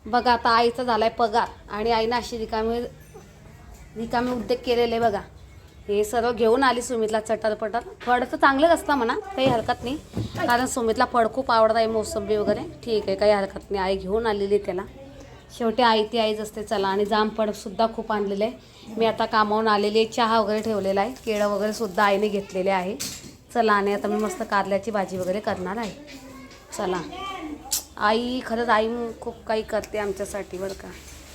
बघा आता आईचा झालाय पगार आणि आईनं अशी रिकामे रिकामे उद्योग केलेले बघा। हे सर्व घेऊन आली सुमितला चटरपटर। फळ तर चांगलंच असतं म्हणा, काही हरकत नाही, कारण सुमितला फळ खूप आवडत आहे, मोसंबी वगैरे। ठीक आहे, काही हरकत नाही, आई घेऊन आलेली त्याला। शेवटी आई ती आईच असते। चला, आणि जामफळसुद्धा खूप आणलेले आहे। मी आता कामावून आलेली आहे, चहा वगैरे ठेवलेला आहे, केळं वगैरे सुद्धा आईने घेतलेले आहे। चला, आणि आता मी मस्त कारल्याची भाजी वगैरे करणार आहे। चला, आई खरंच आई खूप काही करते आमच्यासाठी बरं का।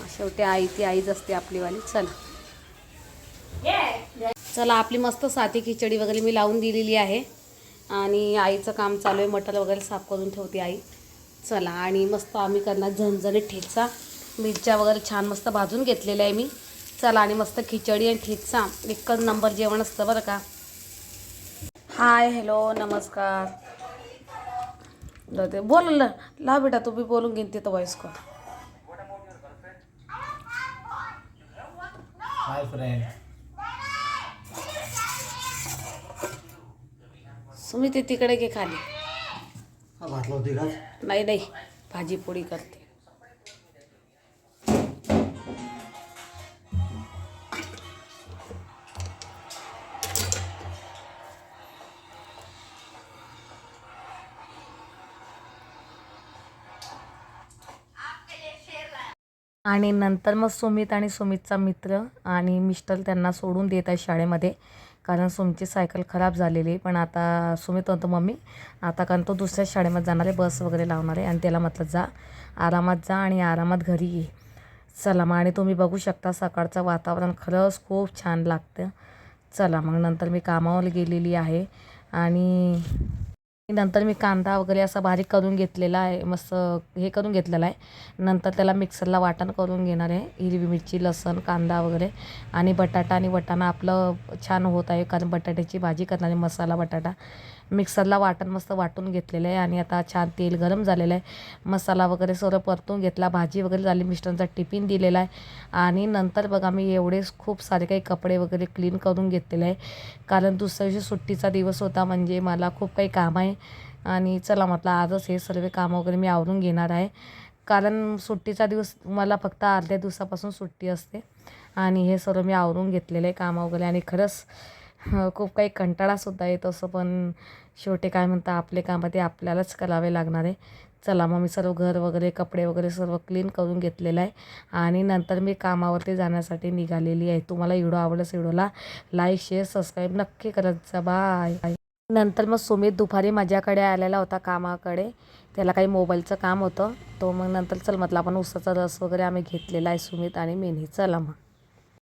शेवटी आई ती आईच असते आपलीवाली। चला चला, आपली मस्त साधी खिचडी वगैरे मी लावून दिलेली आहे आणि आईचं काम चालू आहे, मटर वगैरे साफ करून ठेवते आई। चला, आणि मस्त आम्ही करणार झणझणीत ठेचा, मिरच्या वगैरे छान मस्त भाजून घेतलेल्या आहे मी। चला, आणि मस्त खिचडी आणि ठेचा एकच नंबर जेवण असतं बरं का। हाय, हॅलो, नमस्कार। बोल ला बेटा, तू भी बोलून घेईन तिथं voice call. Hi friend. Sumit तिकडे घे खाली। हा भात लावते का? नाही नाही, भाजी पोळी करते। आणि नंतर मग सुमित आणि सुमितचा मित्र आणि मिस्टर त्यांना सोडून देत आहे शाळेमध्ये, कारण सुमितची सायकल खराब झालेली। पण आता सुमित म्हणतो मम्मी आता, कारण तो दुसऱ्या शाळेमध्ये जाणार आहे, बस वगैरे लावणार आहे, आणि त्याला म्हटलं जा आरामात जा आणि आरामात घरी ये। चला मग, आणि तुम्ही बघू शकता सकाळचं वातावरण खरंच खूप छान लागतं। चला मग, नंतर मी कामावर गेलेली आहे आणि नंतर मी कांदा वगैरे असा बारीक करून घेतलेला आहे, मस्त हे करून घेतलेला आहे। नंतर त्याला मिक्सरला वाटण करून घेणार आहे, हिरवी मिरची, लसूण, कांदा वगैरे, आणि बटाटा आणि वाटाणा आपलं छान होत आहे, कारण बटाट्याची भाजी करणार आहे, मसाला बटाटा। मिक्सरला वाटण मस्त वाटून घेतलेलं आहे आणि आता छान तेल गरम झालेलं आहे, मसाला वगैरे सर्व परतून घेतला, भाजी वगैरे झाली, मिस्टरांचा टिफिन दिलेला आहे। आणि नंतर बघा मी एवढेच खूप सारे काही कपडे वगैरे क्लीन करून घेतलेले आहे, कारण दुसऱ्या दिवशी सुट्टीचा दिवस होता, म्हणजे मला खूप काही काम आहे। आणि चला म्हटलं आजच हे सर्व कामं वगैरे मी आवरून घेणार आहे, कारण सुट्टीचा दिवस मला फक्त अर्ध्या दिवसापासून सुट्टी असते। आणि हे सर्व मी आवरून घेतलेलं आहे कामं वगैरे, आणि खरंच खूप काही कंटाळासुद्धा येत असं, पण शेवटी काय म्हणता, आपले कामं ते आपल्यालाच करावे लागणार आहे। चला मग, मी सर्व घर वगैरे कपडे वगैरे सर्व क्लीन करून घेतलेलं आहे आणि नंतर मी कामावरती जाण्यासाठी निघालेली आहे। तुम्हाला व्हिडिओ आवडल्यास व्हिडिओला लाईक, शेअर, सबस्क्राईब नक्की करत जा। बाय। नंतर मग सुमित दुपारी माझ्याकडे आलेला होता कामाकडे, त्याला काही मोबाईलचं काम होतं, तो मग नंतर चल म्हटलं आपण उसाचा रस वगैरे आम्ही घेतलेला आहे सुमित आणि मीनी। चला मग।